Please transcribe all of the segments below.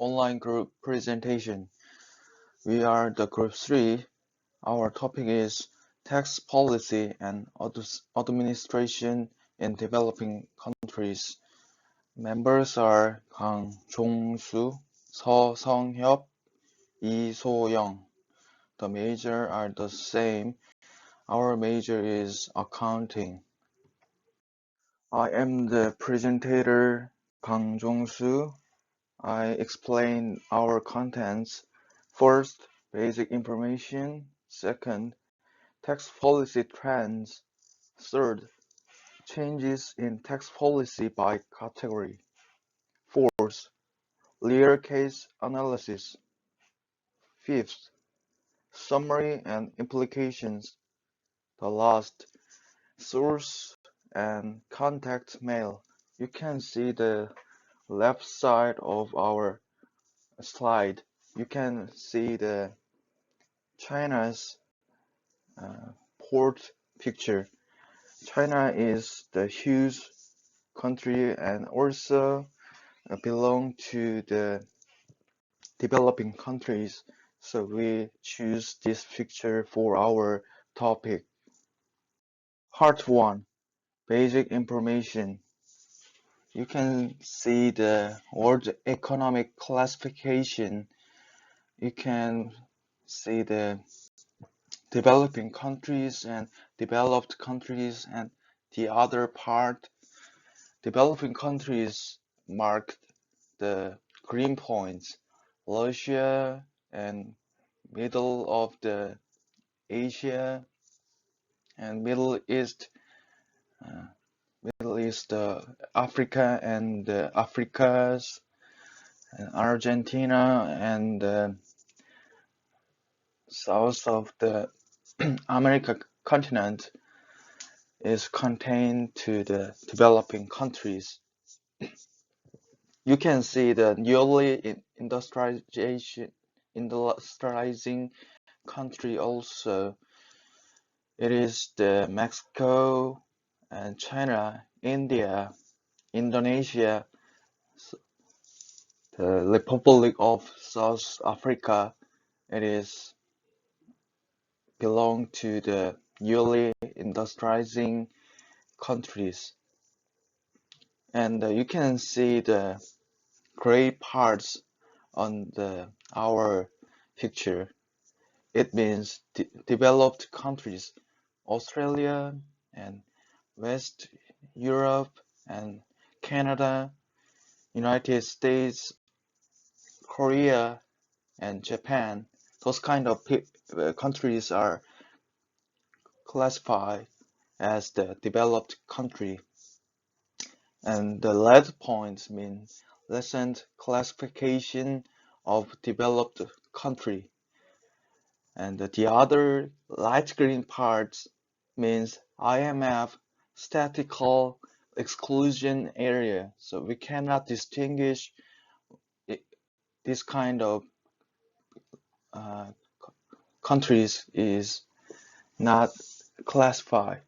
online group presentation. We are the group 3. Our topic is tax policy and administration in developing countries. Members are Kang Jong-soo, Seo Sung-hyuk, Lee So-young. The major are the same. Our major is accounting. I am the presenter, Kang Jong-soo. I explain our contents. First, basic information. Second, tax policy trends. Third, changes in tax policy by category. Fourth, real case analysis. Fifth, summary and implications. The last, source and contact mail. You can see the left side of our slide. You can see the China's port picture. China is the huge country and also belong to the developing countries. So we choose this picture for our topic. Part 1, basic information. You can see the World Economic Classification. You can see the developing countries and developed countries, and the other part, developing countries, marked the green points. Russia and middle of the Asia and Middle East, Africa and Africas, and Argentina and south of the America continent is contained to the developing countries. You can see the newly industrializing country also. It is the Mexico and China, India, Indonesia, the Republic of South Africa. It is belong to the newly industrializing countries. And you can see the gray parts on our picture. It means developed countries, Australia and West Europe and Canada, United States, Korea and Japan. Those kind of countries are classified as the developed country. And the red points mean recent classification of developed country. And the other light green parts means IMF statistical exclusion area. So we cannot distinguish this kind of countries is not classified.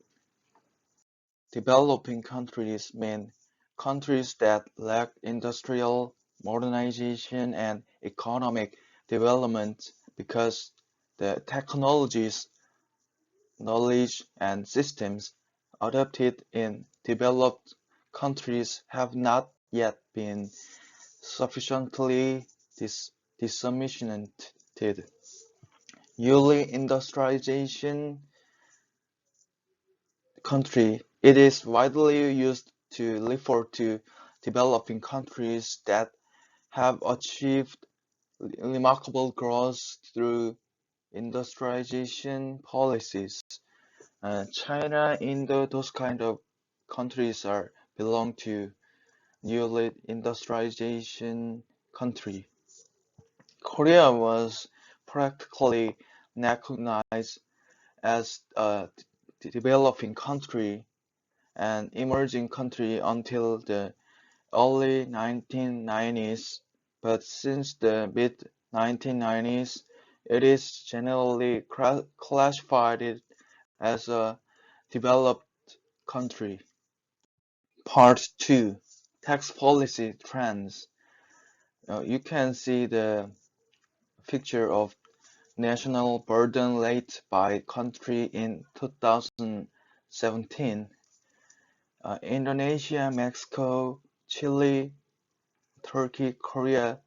Developing countries mean countries that lack industrial modernization and economic development because the technologies, knowledge, and systems adopted in developed countries have not yet been sufficiently disseminated. Newly industrialization country. It is widely used to refer to developing countries that have achieved remarkable growth through industrialization policies. China, India, those kind of countries belong to newly industrialization country. Korea was practically recognized as a developing country and emerging country until the early 1990s, but since the mid-1990s, it is generally classified as a developed country. Part 2, Tax Policy Trends. You can see the picture of national burden rate by country in 2017. Indonesia, Mexico, Chile, Turkey, Korea.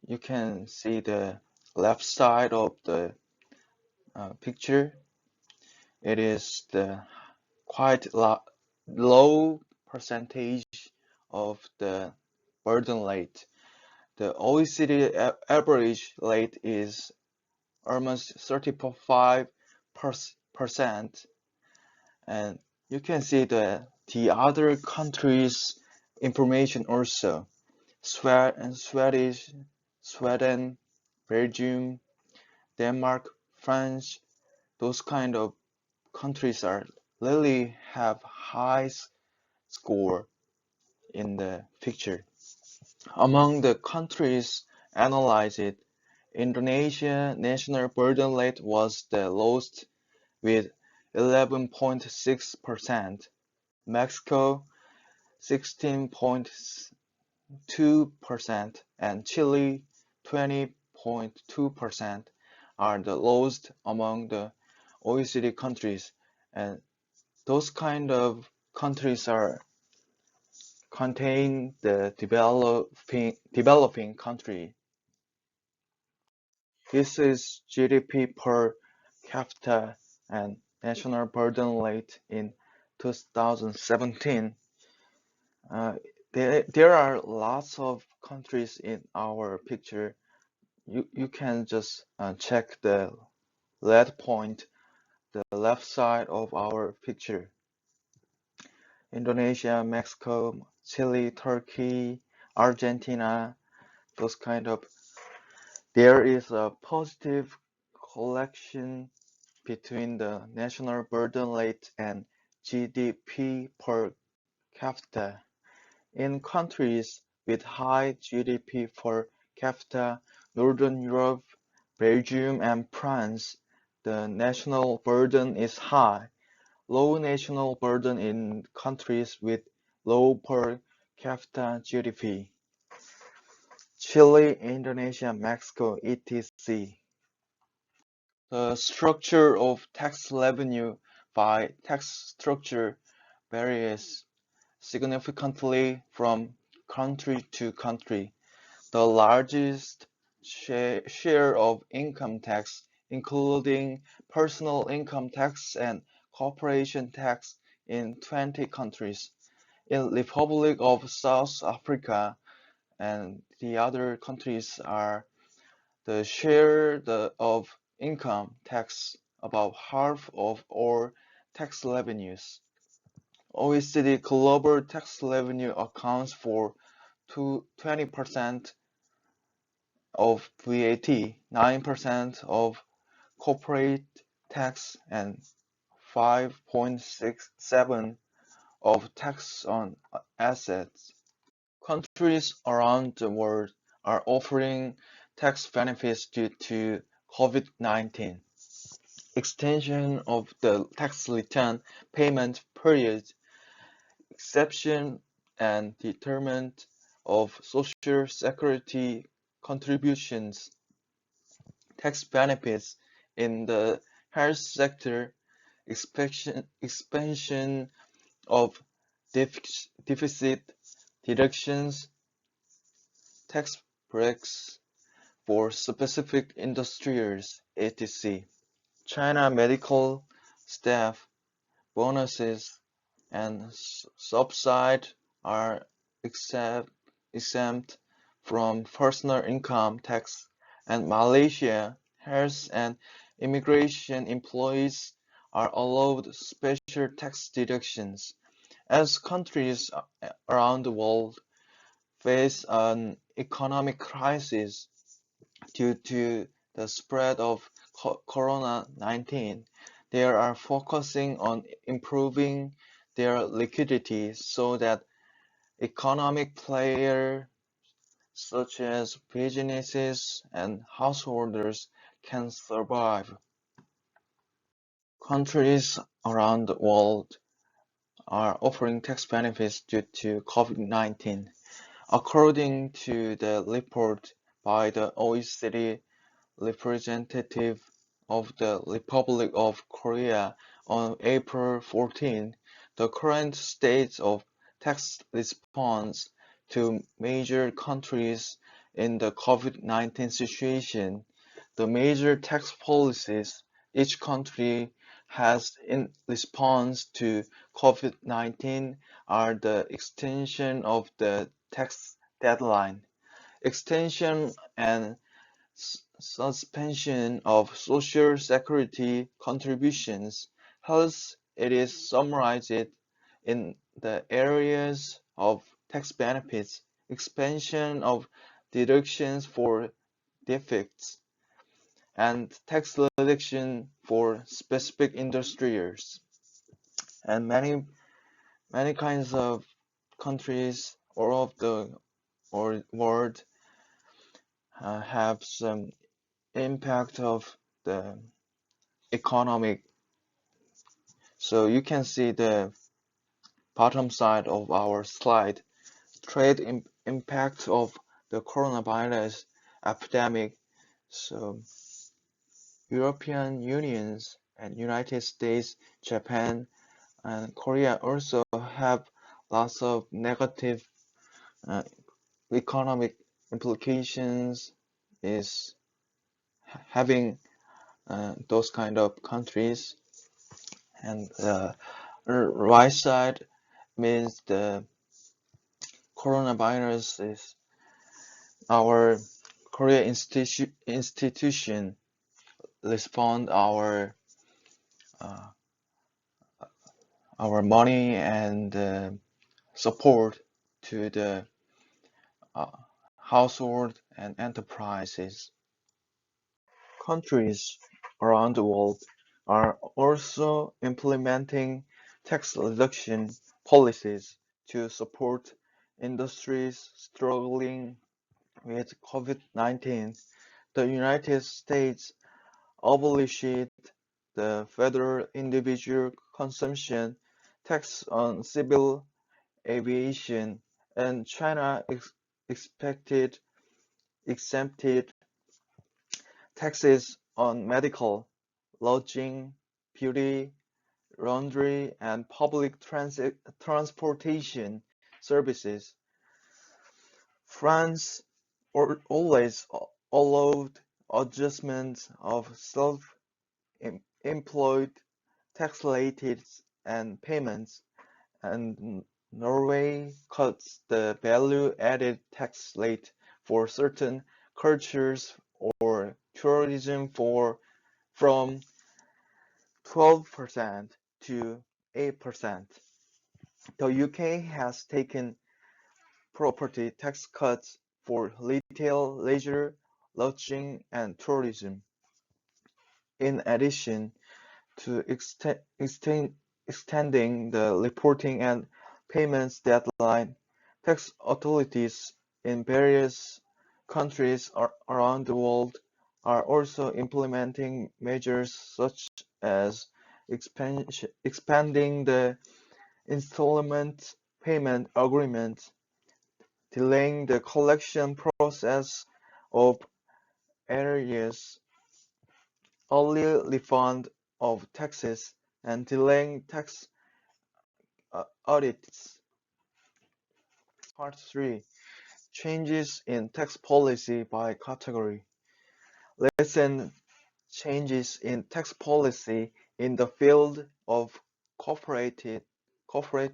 You can see the left side of the picture. It is the quite low percentage of the burden rate. The OECD average rate is almost 35%, and you can see the other countries' information also. Sweden, Belgium, Denmark, France, those kind of countries are really have high score in the picture. Among the countries analyzed, Indonesia national burden rate was the lowest with 11.6%, Mexico 16.2%, and Chile 20.2% are the lowest among the OECD countries. And those kind of countries are contain the developing country. This is GDP per capita and national burden rate in 2017. There are lots of countries in our picture. You can just check the red point, the left side of our picture. Indonesia, Mexico, Chile, Turkey, Argentina, those kind of. There is a positive correlation between the national burden rate and GDP per capita. In countries with high GDP per capita, Northern Europe, Belgium, and France, the national burden is high. Low national burden in countries with low per capita GDP. Chile, Indonesia, Mexico, etc. The structure of tax revenue by tax structure varies significantly from country to country. The largest share of income tax, including personal income tax and corporation tax in 20 countries. In Republic of South Africa and the other countries are the share of income tax about half of all tax revenues. OECD global tax revenue accounts for 20% of VAT, 9% of corporate tax, and 5.67% of tax on assets. Countries around the world are offering tax benefits due to COVID-19. Extension of the tax return payment period, exception and deterrent of social security contributions, tax benefits in the health sector, expansion of deficit deductions, tax breaks for specific industries, etc. China medical staff bonuses and subsidies are exempt from personal income tax, and Malaysia health and immigration employees are allowed special tax deductions. As countries around the world face an economic crisis due to the spread of Corona-19, they are focusing on improving their liquidity so that economic players such as businesses and householders can survive. Countries around the world are offering tax benefits due to COVID-19. According to the report by the OECD representative of the Republic of Korea on April 14, the current state of tax response to major countries in the COVID-19 situation, the major tax policies each country has in response to COVID-19 are the extension of the tax deadline, extension and suspension of Social Security contributions. Hence, it is summarized in the areas of tax benefits, expansion of deductions for defects, and tax reduction for specific industries. And many kinds of countries all of the world have some impact of the economic. So you can see the bottom side of our slide, trade impact of the coronavirus epidemic. So European Unions and United States, Japan, and Korea also have lots of negative uh, economic implications is having those kind of countries. And right side means the coronavirus is our Korea institution respond uh, our money and support to the uh, household and enterprises. Countries around the world are also implementing tax reduction policies to support industries struggling with COVID-19. The United States abolished the federal individual consumption tax on civil aviation, and China expected exempted taxes on medical, lodging, beauty, laundry, and public transportation services. France always allowed adjustments of self-employed tax rates and payments, and Norway cuts the value-added tax rate for certain cultures or tourism from 12% to 8%. The UK has taken property tax cuts for retail, leisure, lodging, and tourism. In addition to extending the reporting and payments deadline, tax authorities in various countries around the world are also implementing measures such as expanding the installment payment agreement, delaying the collection process of arrears, early refund of taxes, and delaying tax audits. Part 3. Changes in tax policy by category. Recent changes in tax policy in the field of corporate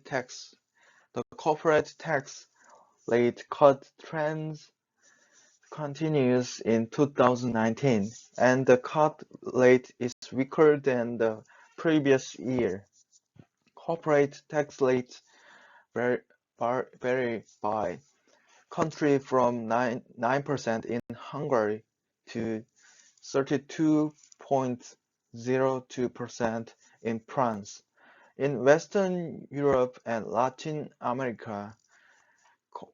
tax. The corporate tax rate cut trends continues in 2019, and the cut rate is weaker than the previous year. Corporate tax rates vary by country from 9% in Hungary to 32.02% in France. In Western Europe and Latin America,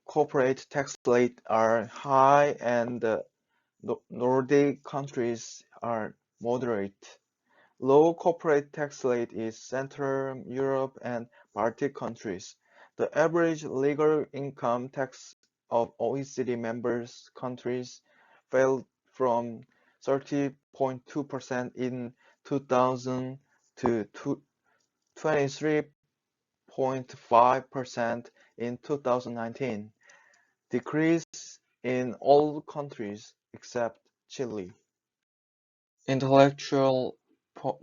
corporate tax rates are high and the Nordic countries are moderate. Low corporate tax rate is Central Europe and Baltic countries. The average legal income tax of OECD members countries fell from 30.2% in 2000 to 23.5% in 2019, decrease in all countries except Chile. Intellectual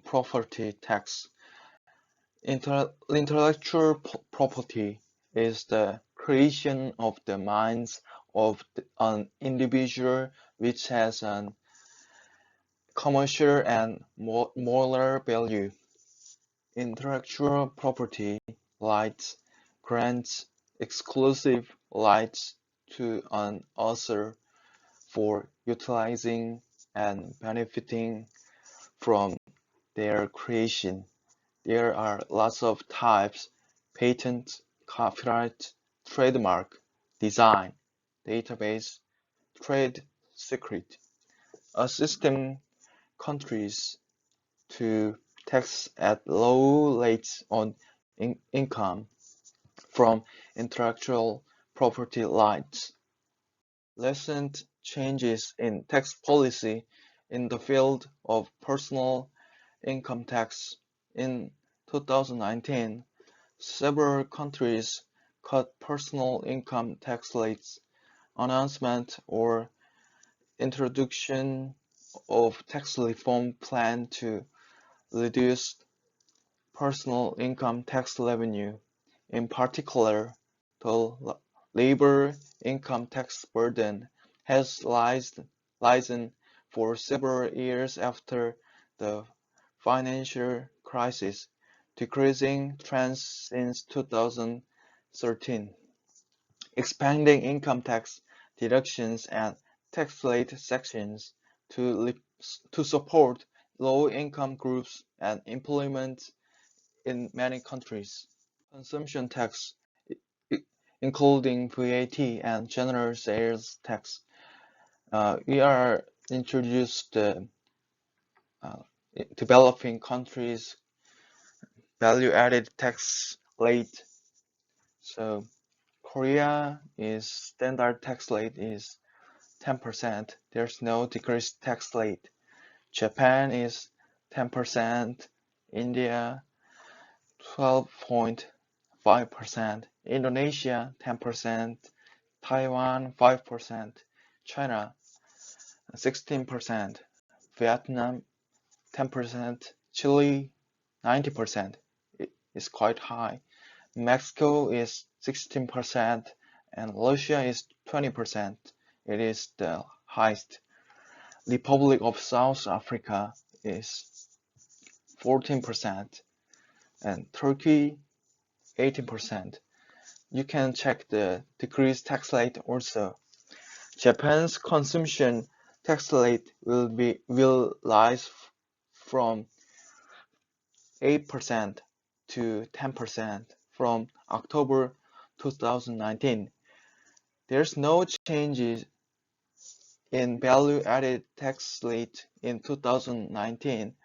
property tax. Intellectual property is the creation of the minds of an individual which has an commercial and moral value. Intellectual property rights grants exclusive rights to an author for utilizing and benefiting from their creation. There are lots of types: patent, copyright, trademark, design, database, trade secret. A system countries to tax at low rates on income from intellectual property rights. Recent changes in tax policy in the field of personal income tax. In 2019, several countries cut personal income tax rates. Announcement or introduction of tax reform plan to reduce personal income tax revenue. In particular, the labor income tax burden has risen for several years after the financial crisis, decreasing trends since 2013. Expanding income tax deductions and tax rate sections to support low-income groups and employment in many countries. Consumption tax, including VAT and general sales tax. We are introduced the developing countries value-added tax rate. So Korea is standard tax rate is 10%. There's no decreased tax rate. Japan is 10%. India 12.5%. Indonesia 10%. Taiwan 5%. China 16%. Vietnam 10%. Chile 90%. It's quite high. Mexico is 16% and Russia is 20%. It is the highest. Republic of South Africa is 14% and Turkey 18%. You can check the decreased tax rate also. Japan's consumption tax rate will rise from 8% to 10% from October 2019. There's no changes in value-added tax rate in 2019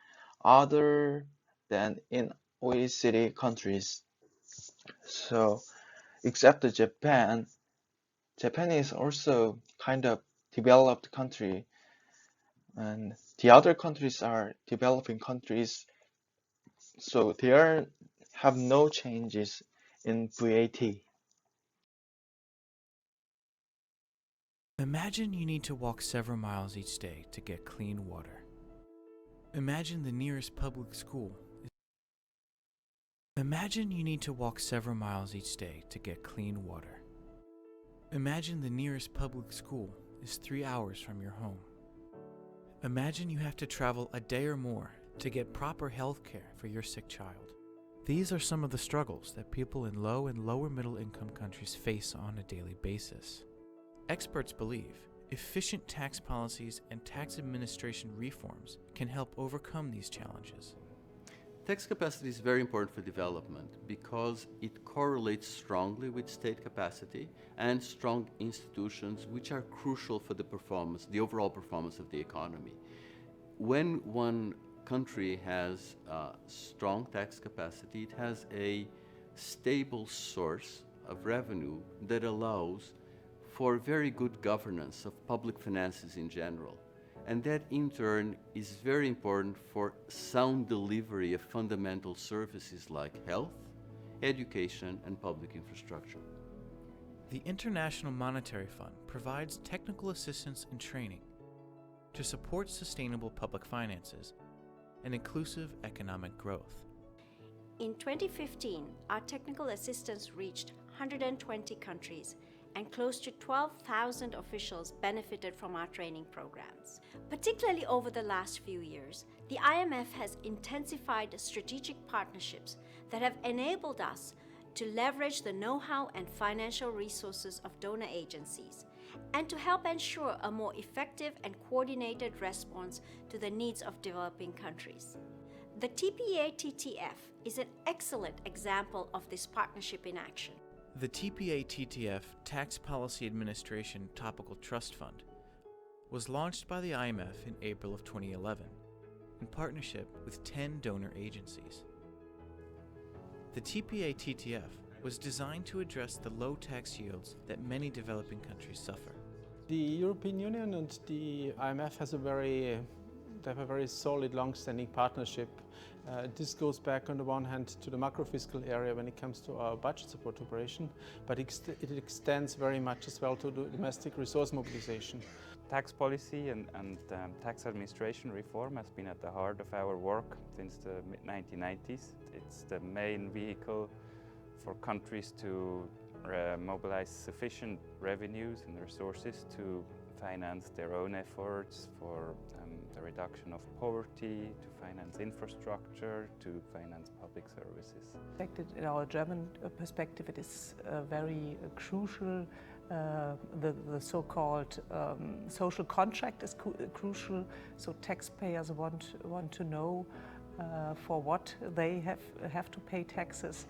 other than in OECD countries. So, except Japan, Japan is also kind of developed country, and the other countries are developing countries, so they have no changes in VAT. Imagine you need to walk several miles each day to get clean water. Imagine the nearest public school. Imagine you need to walk several miles each day to get clean water. Imagine the nearest public school is 3 hours from your home. Imagine you have to travel a day or more to get proper health care for your sick child. These are some of the struggles that people in low and lower middle income countries face on a daily basis. Experts believe efficient tax policies and tax administration reforms can help overcome these challenges. Tax capacity is very important for development because it correlates strongly with state capacity and strong institutions, which are crucial for the overall performance of the economy. When one country has strong tax capacity, it has a stable source of revenue that allows for very good governance of public finances in general. And that in turn is very important for sound delivery of fundamental services like health, education, and public infrastructure. The International Monetary Fund provides technical assistance and training to support sustainable public finances and inclusive economic growth. In 2015, our technical assistance reached 120 countries, and close to 12,000 officials benefited from our training programs. Particularly over the last few years, the IMF has intensified strategic partnerships that have enabled us to leverage the know-how and financial resources of donor agencies and to help ensure a more effective and coordinated response to the needs of developing countries. The TPA-TTF is an excellent example of this partnership in action. The TPA-TTF Tax Policy Administration Topical Trust Fund was launched by the IMF in April of 2011 in partnership with 10 donor agencies. The TPA-TTF was designed to address the low tax yields that many developing countries suffer. The European Union and the IMF have a very solid, long-standing partnership. This goes back on the one hand to the macro-fiscal area when it comes to our budget support operation, but it extends very much as well to the domestic resource mobilization. Tax policy and tax administration reform has been at the heart of our work since the mid-1990s. It's the main vehicle for countries to mobilize sufficient revenues and resources to finance their own efforts for the reduction of poverty, to finance infrastructure, to finance public services. In our German perspective, it is very crucial. The so-called social contract is crucial, so taxpayers want to know for what they have to pay taxes.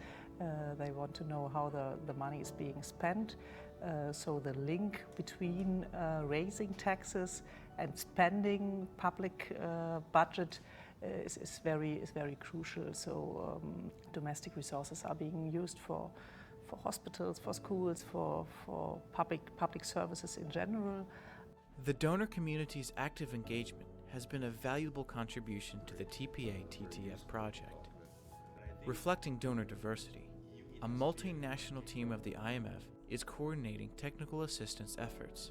They want to know how the money is being spent. So the link between raising taxes and spending public budget is very crucial. So domestic resources are being used for hospitals, for schools, for public services in general. The donor community's active engagement has been a valuable contribution to the TPA-TTF project. Reflecting donor diversity, a multinational team of the IMF is coordinating technical assistance efforts.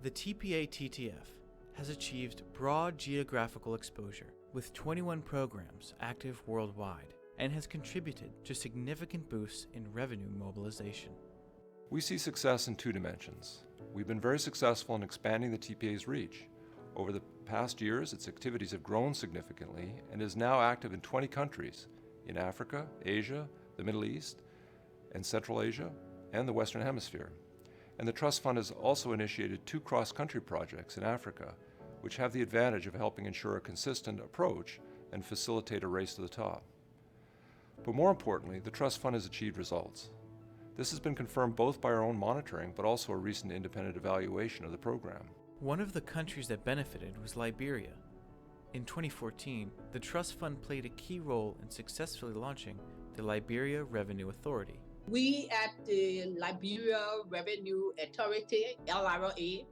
The TPA-TTF has achieved broad geographical exposure with 21 programs active worldwide and has contributed to significant boosts in revenue mobilization. We see success in two dimensions. We've been very successful in expanding the TPA's reach. Over the past years, its activities have grown significantly and is now active in 20 countries in Africa, Asia, the Middle East, and Central Asia, and the Western Hemisphere. And the Trust Fund has also initiated 2 cross-country projects in Africa, which have the advantage of helping ensure a consistent approach and facilitate a race to the top. But more importantly, the Trust Fund has achieved results. This has been confirmed both by our own monitoring, but also a recent independent evaluation of the program. One of the countries that benefited was Liberia. In 2014, the Trust Fund played a key role in successfully launching the Liberia Revenue Authority. We at the Liberia Revenue Authority, LRA,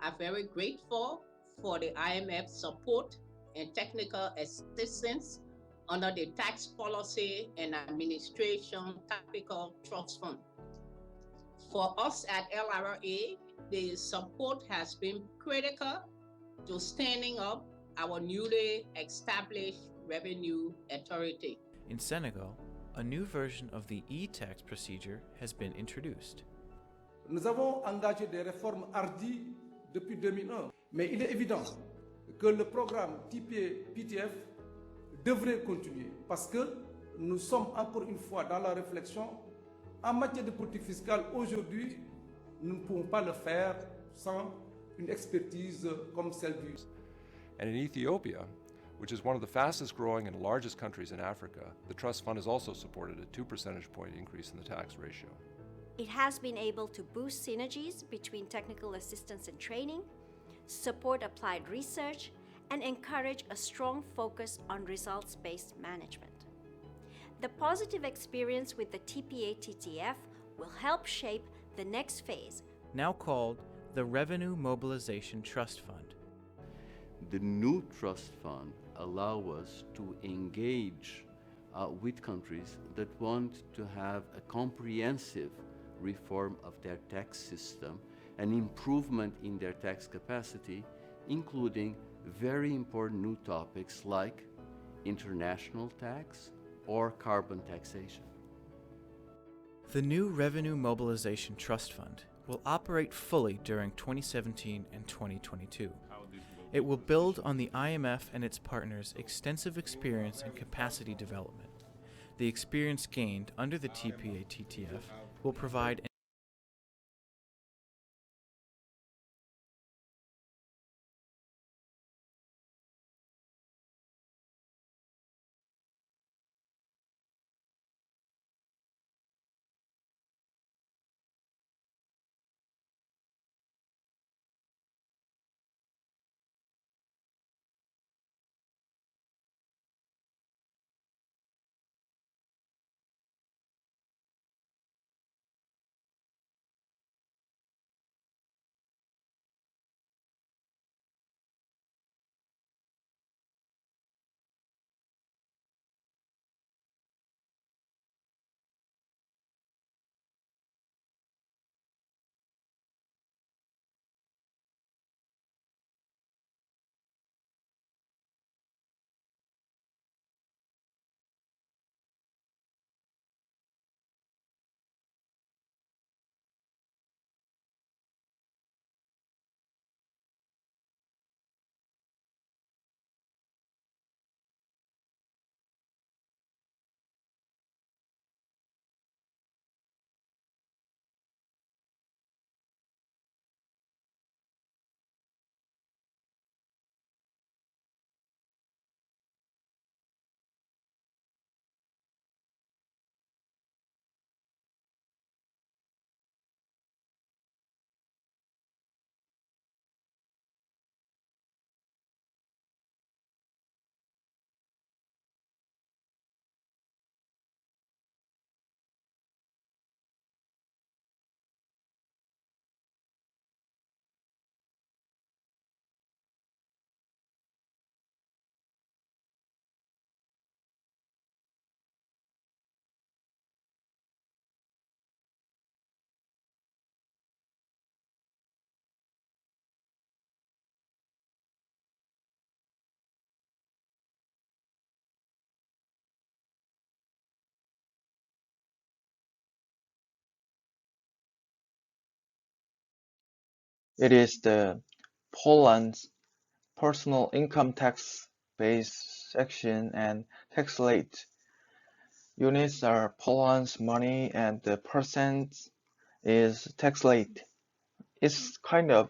are very grateful for the IMF support and technical assistance under the Tax Policy and Administration Topical Trust Fund. For us at LRA, the support has been critical to standing up our newly established Revenue Authority. In Senegal, a new version of the e-tax procedure has been introduced. Nous avons engagé des réformes hardies depuis 2001, mais il est évident que le programme TPA-PTF devrait continuer parce que nous sommes encore une fois dans la réflexion. En matière de politique fiscale, aujourd'hui, nous ne pouvons pas le faire sans une expertise comme celle du. And in Ethiopia, which is one of the fastest growing and largest countries in Africa, the Trust Fund has also supported a 2 percentage point increase in the tax ratio. It has been able to boost synergies between technical assistance and training, support applied research, and encourage a strong focus on results-based management. The positive experience with the TPA-TTF will help shape the next phase. now called the Revenue Mobilization Trust Fund. The new trust fund allow us to engage with countries that want to have a comprehensive reform of their tax system, an improvement in their tax capacity, including very important new topics like international tax or carbon taxation. The new Revenue Mobilization Trust Fund will operate fully during 2017 and 2022. It will build on the IMF and its partners' extensive experience in capacity development. The experience gained under the TPA-TTF will provide It is the Poland's personal income tax base section and tax rate. Units are Poland's money and the percent is tax rate. It's kind of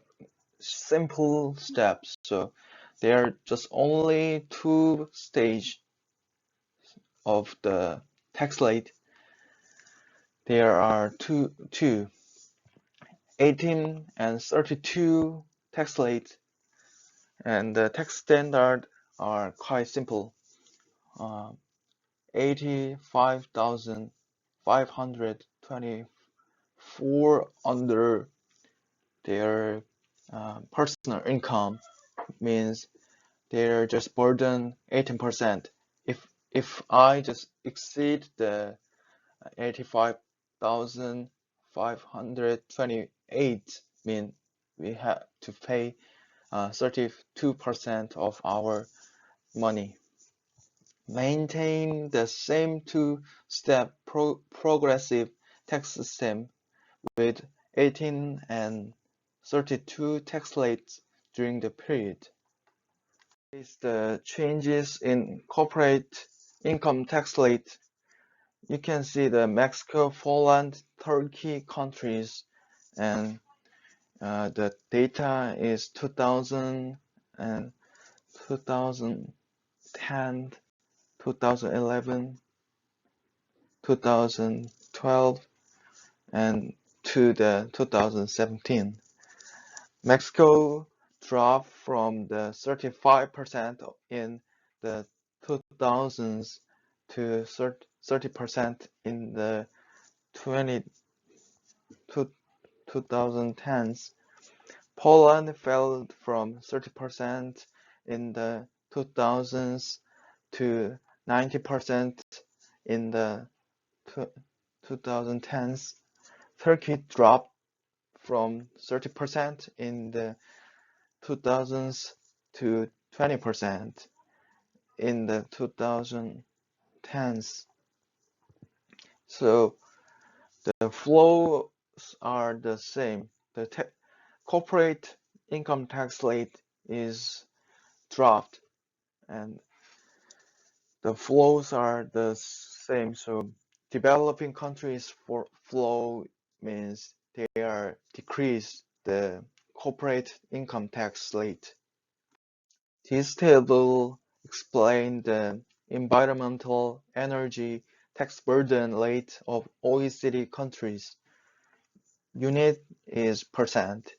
simple steps, so there are just only two stages of the tax rate. There are two 18 and 32 tax rates, and the tax standard are quite simple. 85,524 under their personal income means they're just burden 18%. If I just exceed the 85,528, mean we have to pay 32% of our money. Maintain the same two-step progressive tax system with 18 and 32 tax rates during the period. Is the changes in corporate income tax rate. You can see the Mexico, Poland, Turkey countries, and the data is 2000 and 2010, 2011, 2012, and to the 2017. Mexico dropped from the 35% in the 2000s to 30% in the 2010s. Poland fell from 30% in the 2000s to 90% in the 2010s. Turkey dropped from 30% in the 2000s to 20% in the 2010s. So the flows are the same. The corporate income tax rate is dropped and the flows are the same. So developing countries for flow means they are decreased the corporate income tax rate. This table explains the environmental energy tax burden rate of OECD countries. Unit is percent.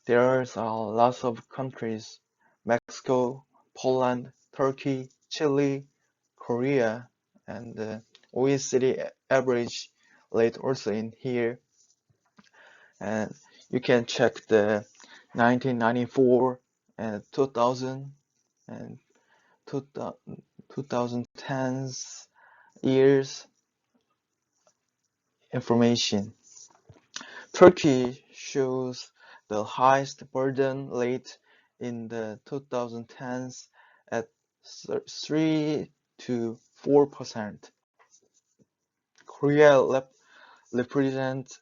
There are lots of countries: Mexico, Poland, Turkey, Chile, Korea, and the OECD average rate also in here. And you can check the 1994 and 2000 and 2010's years information. Turkey shows the highest burden rate in the 2010s at 3 to 4%. Korea represents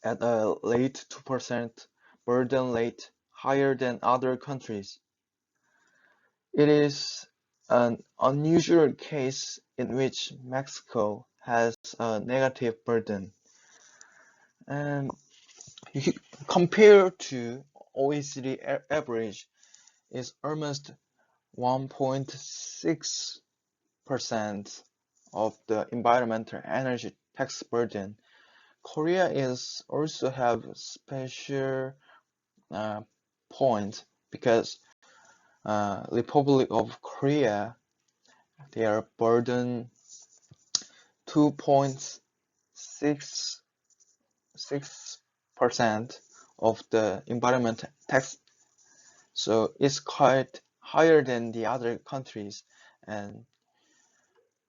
at a rate 2% burden rate higher than other countries. It is an unusual case in which Mexico has a negative burden. And compared to OECD average is almost 1.6% of the environmental energy tax burden. Korea is also have special point because Republic of Korea their burden 2.66% of the environment tax, so it's quite higher than the other countries. And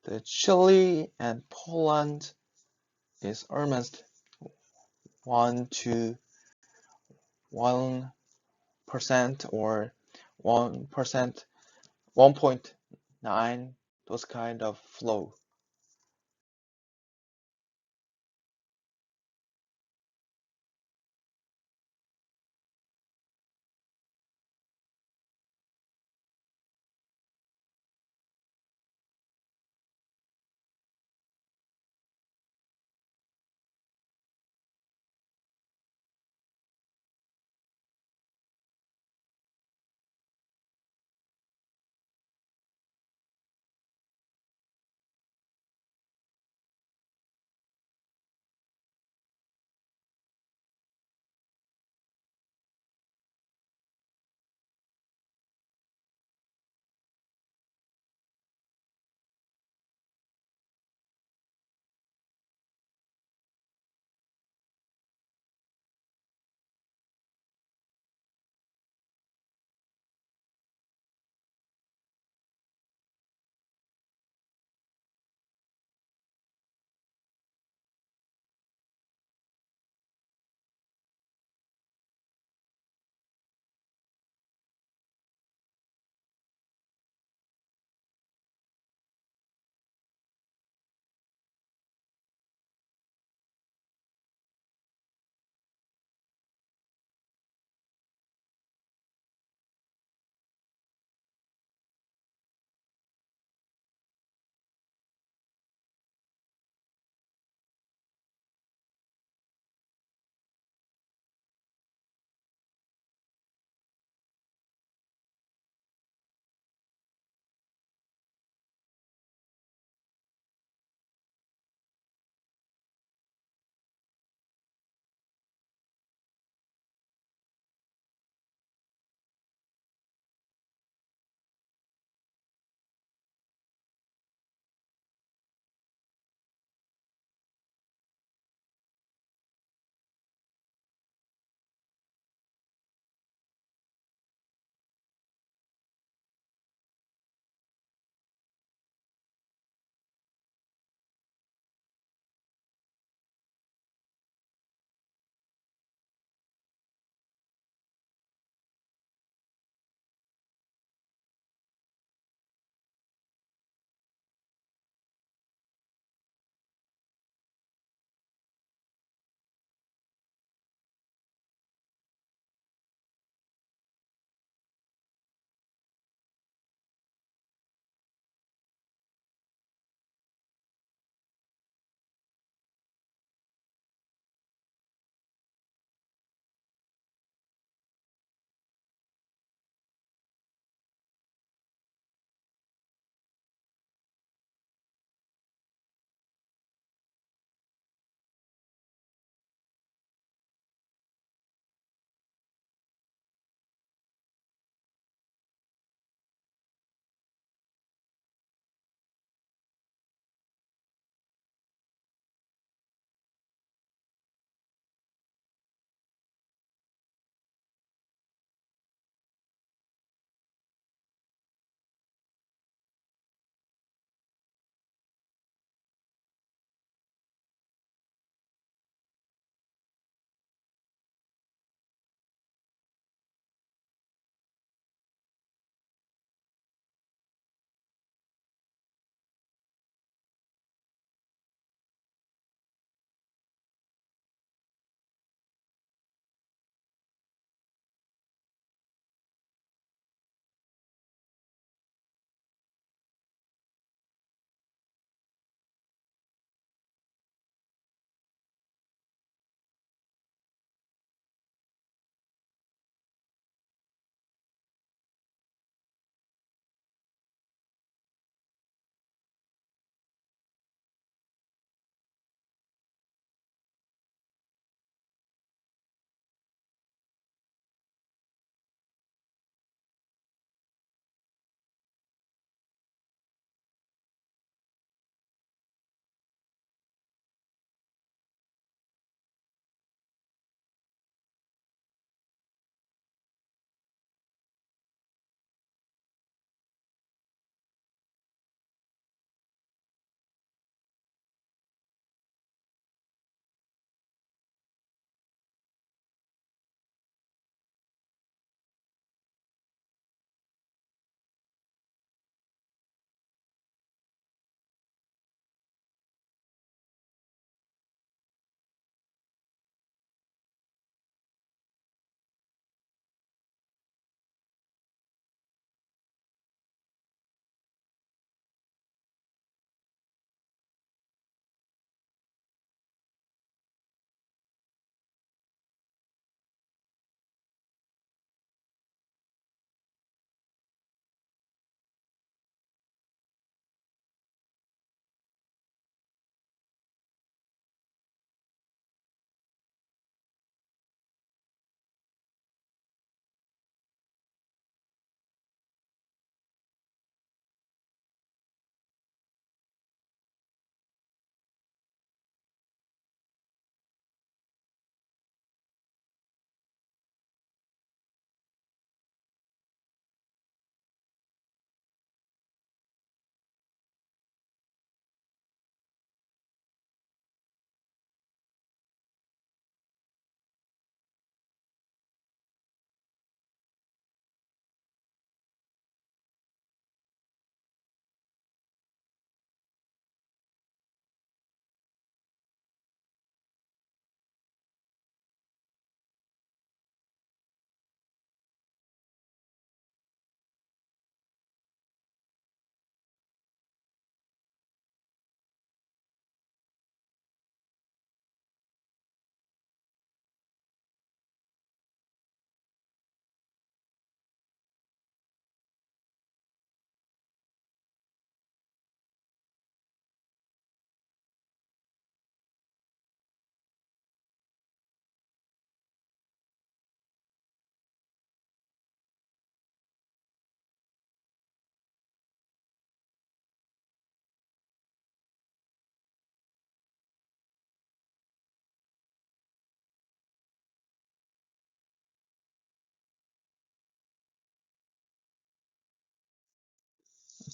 the Chile and Poland is almost 1% or 1%, 1.9, those kind of flow.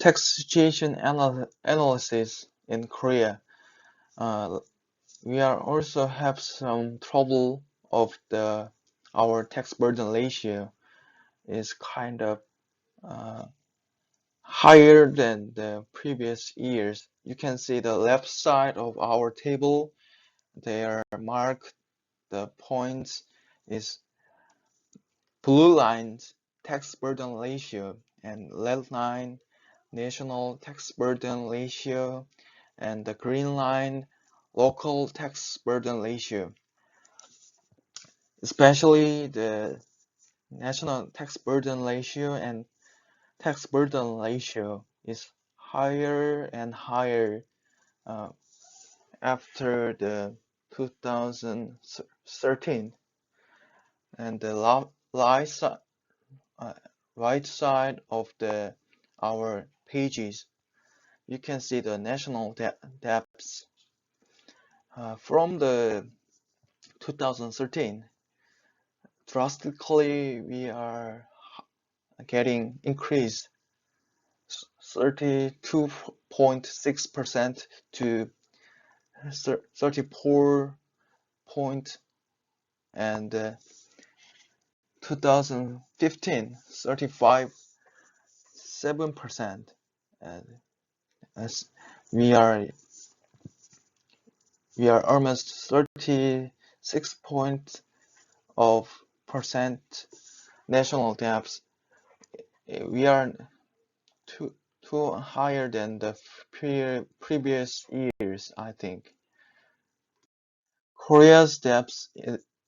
tax situation analysis in Korea. We are also have some trouble of our tax burden ratio is kind of higher than the previous years. You can see the left side of our table. They are marked. The points is blue lines tax burden ratio and red line national tax burden ratio and the green line local tax burden ratio. Especially the national tax burden ratio and tax burden ratio is higher and higher after the 2013, and the right side of our pages you can see the national debts from the 2013 drastically we are getting increased 32.6% to 34 point and 2015 35.7%, and as we are almost 36% national debts. We are too higher than the previous years, I think. Korea's debts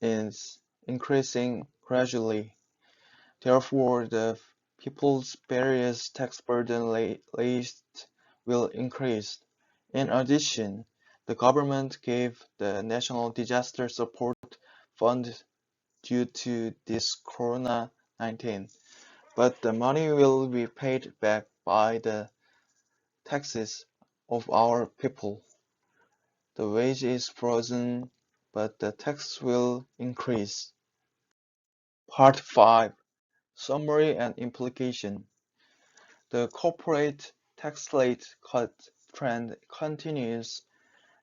is increasing gradually. Therefore, the people's various tax burden raised will increase. In addition, the government gave the National Disaster Support Fund due to this Corona-19, but the money will be paid back by the taxes of our people. The wage is frozen, but the tax will increase. Part 5. Summary and implication. The corporate tax rate cut trend continues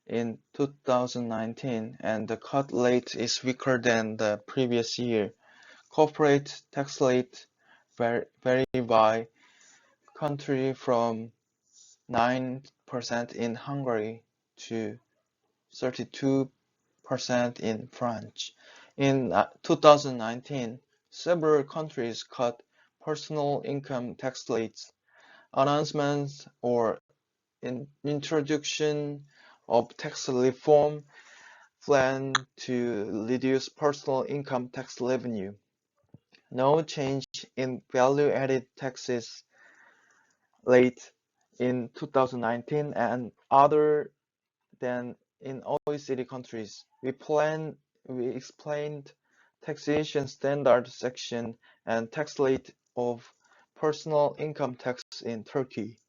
in 2019, and the cut rate is weaker than the previous year. Corporate tax rate vary by country from 9% in Hungary to 32% in France. In 2019, several countries cut personal income tax rates. Announcements or introduction of tax reform plan to reduce personal income tax revenue. No change in value-added taxes rate in 2019 and other than in OECD countries. We explained taxation standard section and tax rate of personal income tax in Turkey,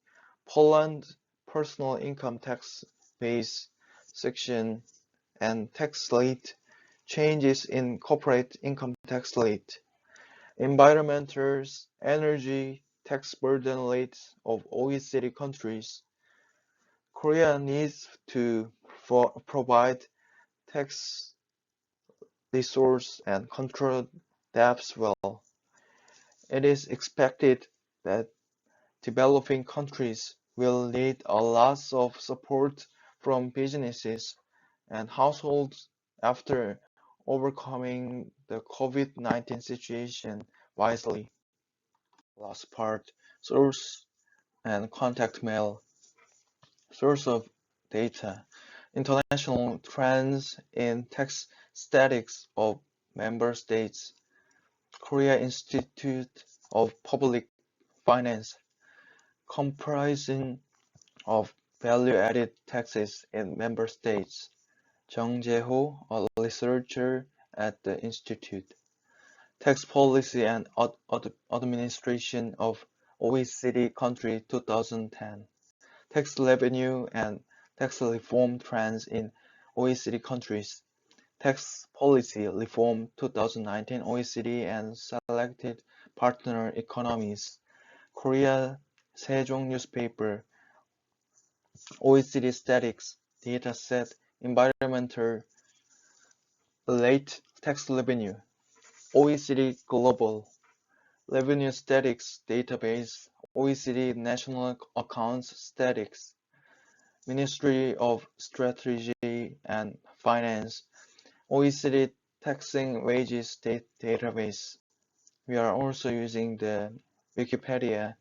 Poland personal income tax base section and tax rate changes in corporate income tax rate, environmental energy tax burden rates of OECD countries. Korea needs to provide tax resource and control debts well. It is expected that developing countries will need a lot of support from businesses and households after overcoming the COVID-19 situation wisely. Last part, source and contact mail. Source of data. International trends in tax statistics of member states. Korea Institute of Public Finance, comprising of value-added taxes in member states. Jung Jae-ho, a researcher at the institute. Tax Policy and Administration of OECD Country 2010. Tax Revenue and Tax Reform Trends in OECD Countries. Tax Policy Reform 2019 OECD and Selected Partner Economies. Korea Sejong newspaper, OECD statics, dataset, environmental, late tax revenue, OECD global, revenue statics database, OECD national accounts statics, Ministry of Strategy and Finance, OECD taxing wages database. We are also using the Wikipedia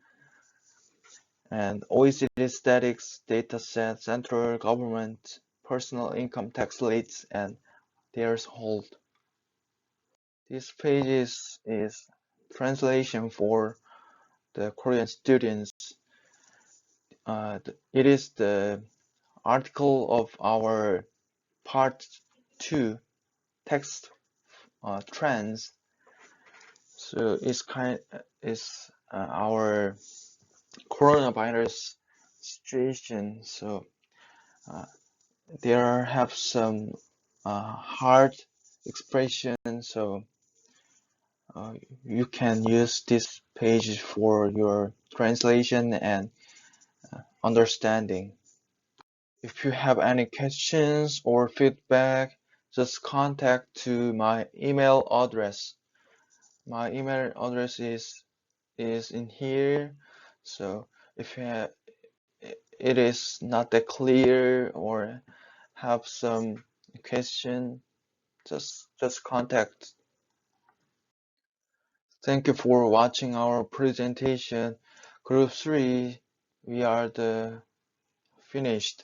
and OECD statics dataset, central government, personal income tax rates, and theirs hold. This page is translation for the Korean students. It is the article of our part 2 text trends. So it's our coronavirus situation. So there have some hard expression. So you can use this page for your translation and understanding. If you have any questions or feedback, just contact to my email address. My email address is in here. So if it is not that clear or have some question, just contact. Thank you for watching our presentation. Group 3, we are finished.